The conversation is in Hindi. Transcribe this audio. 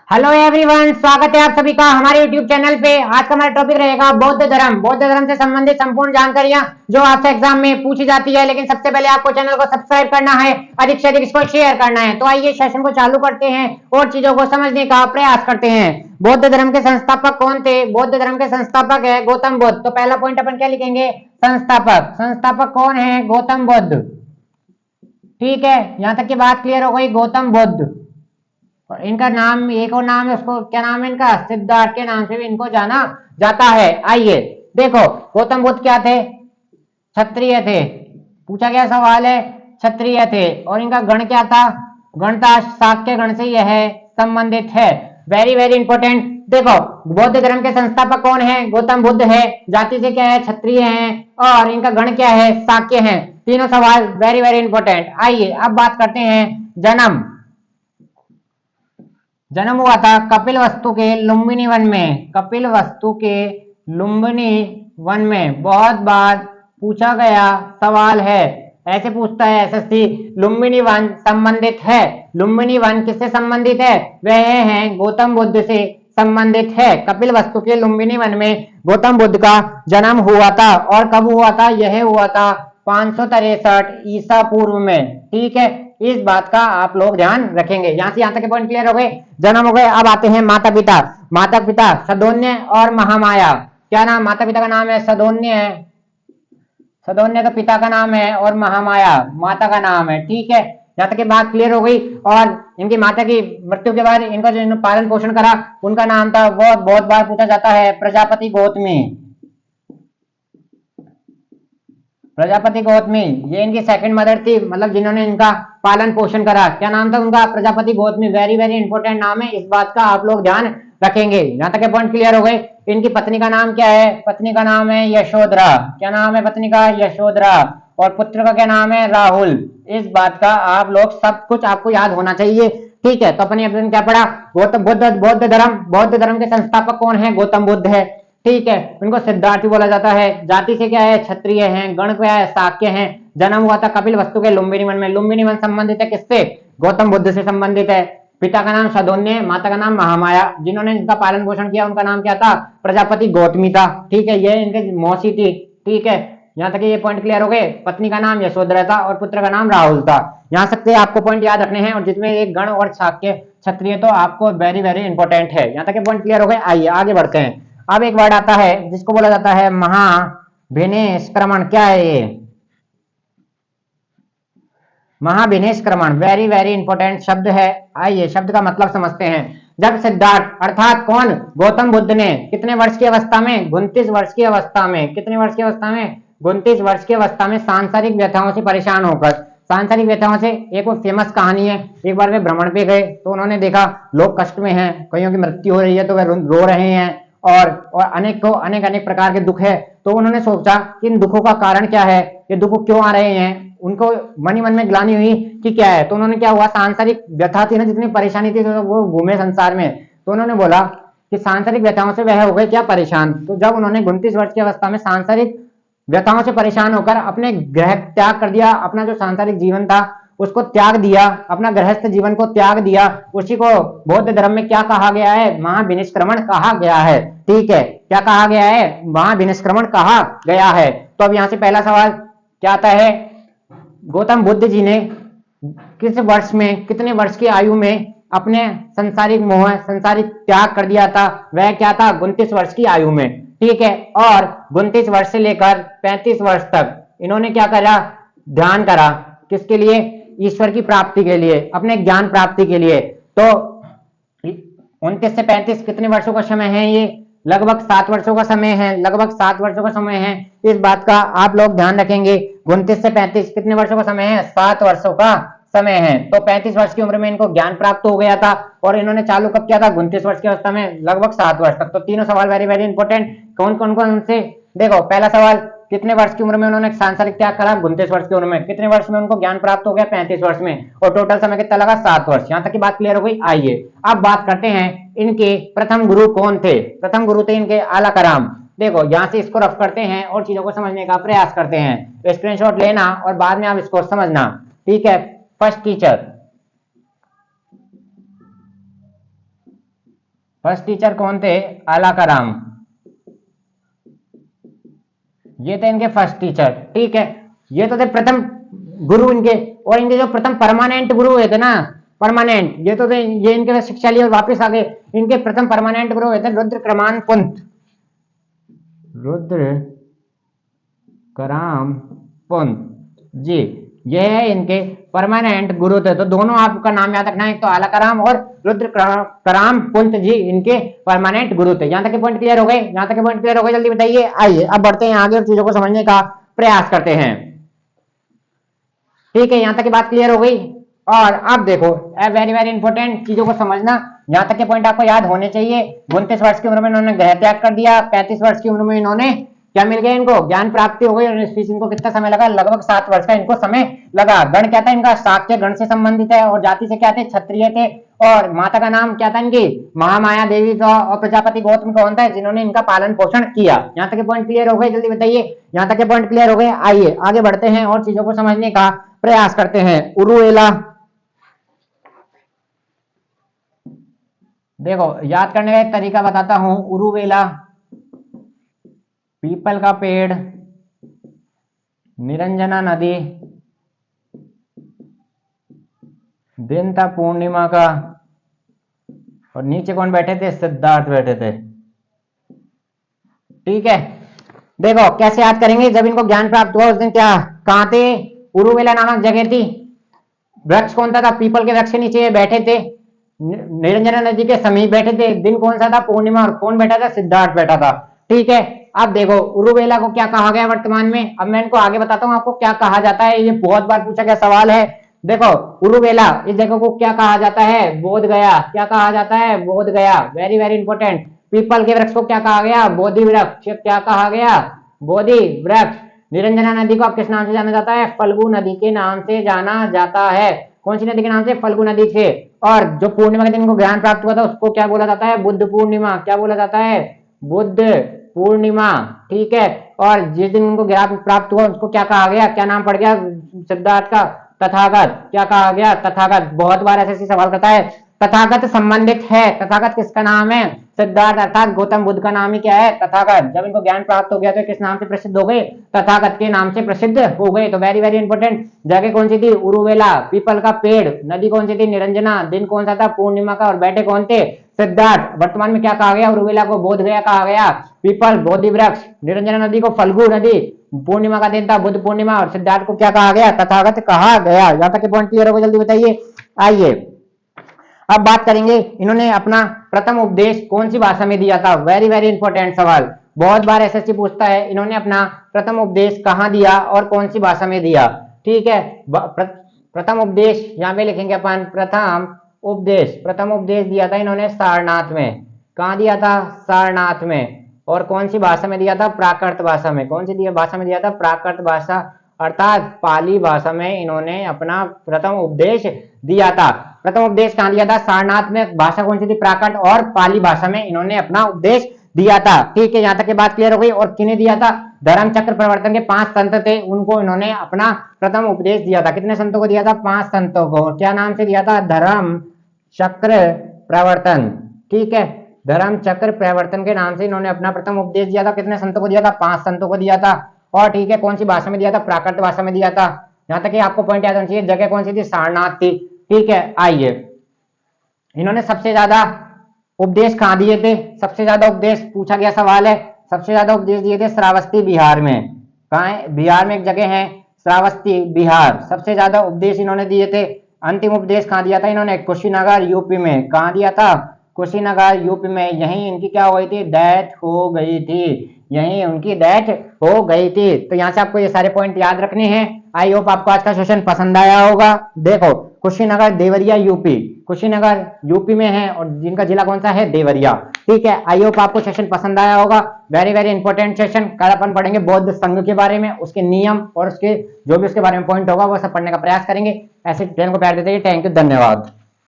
हेलो एवरीवन, स्वागत है आप सभी का हमारे यूट्यूब चैनल पे। आज का हमारा टॉपिक रहेगा बौद्ध धर्म। बौद्ध धर्म से संबंधित संपूर्ण जानकारियां जो आपसे एग्जाम में पूछी जाती है। लेकिन सबसे पहले आपको चैनल को सब्सक्राइब करना है, अधिक से अधिक इसको शेयर करना है। तो आइए सेशन को चालू करते हैं और चीजों को समझने का प्रयास करते हैं। बौद्ध धर्म के संस्थापक कौन थे? बौद्ध धर्म के संस्थापक है गौतम बुद्ध। तो पहला पॉइंट अपन क्या लिखेंगे? संस्थापक। संस्थापक कौन है? गौतम बुद्ध। ठीक है, यहां तक की बात क्लियर हो गई। गौतम बुद्ध। और इनका नाम, एक और नाम है, उसको क्या नाम है इनका? सिद्धार्थ के नाम से भी इनको जाना जाता है। आइए देखो, गौतम बुद्ध क्या थे? क्षत्रिय थे। पूछा गया सवाल है, क्षत्रिय थे। और इनका गण क्या था? गण था शाक्य गण से यह संबंधित है। Very very important. देखो, बौद्ध धर्म के संस्थापक कौन है? गौतम बुद्ध है। जाति से क्या है? क्षत्रिय है। और इनका गण क्या है? शाक्य है। तीनों सवाल वेरी वेरी इंपॉर्टेंट। आइए अब बात करते हैं जन्म। जन्म हुआ था कपिलवस्तु के लुम्बिनी वन में। कपिलवस्तु के लुम्बिनी वन में बहुत बार पूछा गया सवाल है। ऐसे पूछता है एसएससी, लुम्बिनी वन संबंधित है। लुम्बिनी वन किससे संबंधित है? वह है गौतम बुद्ध से संबंधित है। कपिलवस्तु के लुम्बिनी वन में गौतम बुद्ध का जन्म हुआ था। और कब हुआ था? यह हुआ था 563 ईसा पूर्व में। ठीक है, इस बात का आप लोग ध्यान रखेंगे। यहां से यहां तक के पॉइंट क्लियर हो गए। जन्म हो गए। अब आते हैं माता पिता। माता पिता सदोन्य और महामाया। क्या नाम? माता पिता का नाम है सदोन्य है। सदोन्य का पिता का नाम है और महामाया माता का नाम है। ठीक है, यहाँ तक की बात क्लियर हो गई। और इनकी माता की मृत्यु के बाद इनका जो पालन पोषण करा उनका नाम था, वो बहुत बार पूछा जाता है, प्रजापति गौतमी। प्रजापति गौतमी ये इनकी सेकंड मदर थी, मतलब जिन्होंने इनका पालन पोषण करा। क्या नाम था उनका? Prajapati Gautami. Very very important नाम है, इस बात का आप लोग ध्यान रखेंगे। यहाँ तक के पॉइंट क्लियर हो गए। इनकी पत्नी का नाम क्या है? पत्नी का नाम है यशोधरा। क्या नाम है पत्नी का? यशोधरा। और पुत्र का क्या नाम है? राहुल। इस बात का आप लोग सब कुछ आपको याद होना चाहिए। ठीक है, तो अपने क्या पढ़ा? गौतम बुद्ध। बौद्ध धर्म के संस्थापक कौन है? गौतम बुद्ध है। ठीक है, उनको सिद्धार्थ भी बोला जाता है। जाति से क्या है? क्षत्रिय हैं। गण क्या है? शाक्य हैं। जन्म हुआ था कपिलवस्तु के लुम्बिनी वन में। लुम्बिनी वन संबंधित है किससे? गौतम बुद्ध से संबंधित है। पिता का नाम सदोन्य, माता का नाम महामाया। जिन्होंने इनका पालन पोषण किया उनका नाम क्या था? प्रजापति गौतमी था। ठीक है, ये इनके मौसी थी। ठीक है, यहाँ तक ये पॉइंट क्लियर हो गए। पत्नी का नाम यशोधरा था और पुत्र का नाम राहुल था। यहाँ तक आपको पॉइंट याद रखने हैं। और जिसमें एक गण और शाक्य क्षत्रिय तो आपको वेरी वेरी इंपॉर्टेंट है। यहाँ तक पॉइंट क्लियर हो गए। आइए आगे बढ़ते हैं। अब एक वर्ड आता है जिसको बोला जाता है महाभिनिष्क्रमण। क्या है ये? महाभिनिष्क्रमण वेरी वेरी इंपॉर्टेंट शब्द है। आइए शब्द का मतलब समझते हैं। जब सिद्धार्थ अर्थात कौन? गौतम बुद्ध ने कितने वर्ष की अवस्था में? 29 वर्ष की अवस्था में। कितने वर्ष की अवस्था में? 29 वर्ष की अवस्था में सांसारिक व्यथाओं से परेशान होकर। सांसारिक व्यथाओं से एक वो फेमस कहानी है। एक बार वे भ्रमण पे गए तो उन्होंने देखा लोग कष्ट में हैं, कईयों की मृत्यु हो रही है तो वे रो रहे हैं। और अनेक को अनेक अनेक प्रकार के दुख है। तो उन्होंने सोचा कि इन दुखों का कारण क्या है, ये दुख क्यों आ रहे हैं। उनको मन ही मन में ग्लानि हुई कि क्या है। तो उन्होंने क्या हुआ, सांसारिक व्यथा थी ना, जितनी परेशानी थी, तो वो घूमे संसार में। तो उन्होंने बोला कि सांसारिक व्यथाओं से वह हो गए क्या? परेशान। तो जब उन्होंने 29 वर्ष की अवस्था में सांसारिक व्यथाओं से परेशान होकर अपने गृह त्याग कर दिया, अपना जो सांसारिक जीवन था उसको त्याग दिया, अपना गृहस्थ जीवन को त्याग दिया, उसी को बौद्ध धर्म में क्या कहा गया है? महाभिनिष्क्रमण कहा गया है। ठीक है, क्या कहा गया है? महाभिनिष्क्रमण कहा गया है। तो अब यहां से पहला सवाल क्या आता है? गौतम बुद्ध जी ने किस वर्ष में, कितने वर्ष की आयु में अपने संसारिक मोह, संसारिक त्याग कर दिया था? वह क्या था? 29 वर्ष की आयु में। ठीक है, और 29 वर्ष से लेकर 35 वर्ष तक इन्होंने क्या करा? ध्यान करा। किसके लिए? ईश्वर की प्राप्ति के लिए, अपने ज्ञान प्राप्ति के लिए। तो 29 से 35 कितने वर्षों का समय है? ये लगभग 7 वर्षों का समय है। लगभग 7 वर्षों का समय है। इस बात का आप लोग ध्यान रखेंगे। 29 से 35 कितने वर्षों का समय है? 7 वर्षों का समय है। तो 35 वर्ष की उम्र में इनको ज्ञान प्राप्त हो गया था। और इन्होंने चालू कब किया था? 29 वर्ष की अवस्था में, लगभग 7 वर्ष तक। तो तीनों सवाल वेरी वेरी इंपॉर्टेंट। कौन से? देखो, पहला सवाल, कितने वर्ष की उम्र में उन्होंने सांसारिक त्याग करा? 29 वर्ष की उम्र में। कितने वर्ष में उनको ज्ञान प्राप्त हो गया? 35 वर्ष में। और टोटल समय कितना लगा? 7 वर्ष। यहां तक की बात क्लियर हो गई। आइए अब बात करते हैं इनके प्रथम गुरु कौन थे। प्रथम गुरु थे इनके आलाकराम। देखो, यहां से इसको रफ करते हैं और चीजों को समझने का प्रयास करते हैं। तो स्क्रीनशॉट लेना और बाद में आप इसको समझना। ठीक है, फर्स्ट टीचर फर्स्ट टीचर कौन थे? आलाकराम, ये थे इनके फर्स्ट टीचर। ठीक है, ये तो थे प्रथम गुरु इनके। और इनके जो प्रथम परमानेंट गुरु हुए थे ना, परमानेंट, ये तो थे, ये इनके शिक्षा लिए और वापस आ गए। इनके प्रथम परमानेंट गुरु हुए थे रुद्रक्रमान पंत, रुद्रकराम पंत जी, ये है इनके परमानेंट गुरु थे। तो दोनों आपका नाम याद रखना है, एक तो आलाकराम और रुद्रकराम पंत जी इनके परमानेंट गुरु थे। यहां तक के पॉइंट क्लियर हो गए? यहां तक के पॉइंट क्लियर हो गए? जल्दी बताइए। आइए अब बढ़ते हैं आगे और चीजों को समझने का प्रयास करते हैं। ठीक है, यहां तक की बात क्लियर हो गई। और अब देखो, वेरी वेरी इंपॉर्टेंट चीजों को समझना, यहां तक के पॉइंट आपको याद होने चाहिए। 29 वर्ष की उम्र में इन्होंने गृह त्याग कर दिया। 35 वर्ष की उम्र में इन्होंने क्या मिल गया? इनको ज्ञान प्राप्ति हो गई। और इस बीच इनको कितना समय लगा? लगभग 7 वर्ष का इनको समय लगा। गण क्या था इनका? शाक्य गण से संबंधित है। और जाति से क्या थे? क्षत्रिय थे। और माता का नाम क्या था इनकी? महामाया देवी था। और प्रजापति गौतम कौन था जिन्होंने इनका पालन पोषण किया? यहाँ तक के पॉइंट क्लियर हो गए? जल्दी बताइए। यहाँ तक के पॉइंट क्लियर हो गए? आइए आगे बढ़ते हैं और चीजों को समझने का प्रयास करते हैं। उरुवेला, देखो याद करने का एक तरीका बताता हूं। उरुवेला, पीपल का पेड़, निरंजना नदी, दिन था पूर्णिमा का, और नीचे कौन बैठे थे? सिद्धार्थ बैठे थे। ठीक है, देखो कैसे याद करेंगे? जब इनको ज्ञान प्राप्त हुआ उस दिन क्या, कहां थे? उरुवेला नामक जगह थी। वृक्ष कौन सा था? पीपल के वृक्ष के नीचे बैठे थे। निरंजना नदी के समीप बैठे थे। दिन कौन सा था? पूर्णिमा। और कौन बैठा था? सिद्धार्थ बैठा था। ठीक है, अब देखो उरुवेला को क्या कहा गया वर्तमान में? अब मैं इनको आगे बताता हूँ आपको क्या कहा जाता है। ये बहुत बार पूछा गया सवाल है। देखो उरुवेला, इस जगह को क्या कहा जाता है? बोध गया। क्या कहा जाता है? बोध गया। Very very important. पीपल के वृक्ष को क्या कहा गया? बोधि वृक्ष। क्या कहा गया? बोधि वृक्ष। निरंजना नदी को अब किस नाम से जाना जाता है? फल्गु नदी के नाम से जाना जाता है। कौन सी नदी के नाम से? फल्गु नदी से। और जो पूर्णिमा के दिन को ज्ञान प्राप्त हुआ था उसको क्या बोला जाता है? बुद्ध पूर्णिमा। क्या बोला जाता है? बुद्ध पूर्णिमा। ठीक है, और जिस दिन उनको ज्ञान प्राप्त हुआ उसको क्या कहा गया? क्या नाम पड़ गया सिद्धार्थ का? तथागत। क्या कहा गया? तथागत। बहुत बार ऐसे सवाल करता है। तथागत संबंधित है। तथागत किसका नाम है? सिद्धार्थ अर्थात गौतम बुद्ध का नाम ही क्या है? तथागत। जब इनको ज्ञान प्राप्त हो गया तो किस नाम से प्रसिद्ध हो गए? तथागत के नाम से प्रसिद्ध हो गए। तो वेरी वेरी इंपॉर्टेंट। जगह कौन सी थी? उरुवेला, पीपल का पेड़। नदी कौन सी थी? निरंजना। दिन कौन सा था? पूर्णिमा का। और बैठे कौन थे? सिद्धार्थ। वर्तमान में क्या कहा गया? उरुवेला को बोध गया कहा गया। पीपल बोधि वृक्ष। निरंजना नदी को फल्गु नदी। पूर्णिमा का दिन था बुद्ध पूर्णिमा। और सिद्धार्थ को क्या कहा गया? तथागत कहा गया। यहाँ तक के पॉइंट क्लियर हो गए? जल्दी बताइए। आइए अब बात करेंगे, इन्होंने अपना प्रथम उपदेश कौन सी भाषा में दिया था? वेरी वेरी इंपॉर्टेंट सवाल, बहुत बार एसएससी पूछता है। इन्होंने अपना प्रथम उपदेश कहाँ दिया और कौन सी भाषा में दिया? ठीक है, प्रथम उपदेश यहाँ पे लिखेंगे अपन प्रथम उपदेश। प्रथम उपदेश दिया था इन्होंने सारनाथ में। कहाँ दिया था? सारनाथ में। और कौन सी भाषा में दिया था? प्राकृत भाषा में। कौन सी भाषा में दिया था? प्राकृत भाषा अर्थात पाली भाषा में इन्होंने अपना प्रथम उपदेश दिया था। प्रथम उपदेश कहाँ दिया था? सारनाथ में। भाषा कौन सी थी? प्राकृत और पाली भाषा में इन्होंने अपना उपदेश दिया था। ठीक है, यहाँ तक की बात क्लियर हो गई। और किन्हें दिया था? धर्म चक्र प्रवर्तन के 5 संत थे, उनको इन्होंने अपना प्रथम उपदेश दिया था। कितने संतों को दिया था? 5 संतों को। क्या नाम से दिया था? धर्म चक्र प्रवर्तन। ठीक है, धर्म चक्र प्रवर्तन के नाम से इन्होंने अपना प्रथम उपदेश दिया था। कितने संतों को दिया था? 5 संतों को दिया था। और ठीक है, कौन सी भाषा में दिया था? प्राकृत भाषा में दिया था। यहाँ तक कि आपको पॉइंट याद होना चाहिए। जगह कौन सी थी? सारनाथ थी। ठीक है, आइए इन्होंने सबसे ज्यादा उपदेश कहाँ दिए थे? सबसे ज्यादा उपदेश पूछा गया सवाल है। सबसे ज्यादा उपदेश दिए थे श्रावस्ती बिहार में। कहाँ है? बिहार में एक जगह है श्रावस्ती बिहार। सबसे ज्यादा उपदेश इन्होंने दिए थे। अंतिम उपदेश कहाँ दिया था इन्होंने? कुशीनगर यूपी में। कहाँ दिया था? कुशीनगर यूपी में। यहीं इनकी क्या हो गई थी? डेथ हो गई थी। यहीं उनकी डेथ हो गई थी। तो यहाँ से आपको ये सारे पॉइंट याद रखने हैं। आई होप आपको आज का सेशन पसंद आया होगा। देखो कुशीनगर देवरिया यूपी, कुशीनगर यूपी में है और जिनका जिला कौन सा है? देवरिया। ठीक है, आई होप आपको सेशन पसंद आया होगा। Very very important session. कल अपन पढ़ेंगे बौद्ध संघ के बारे में, उसके नियम और उसके जो भी उसके बारे में पॉइंट होगा वो सब पढ़ने का प्रयास करेंगे। ऐसे चैनल को प्यार देते हैं। थैंक यू, धन्यवाद।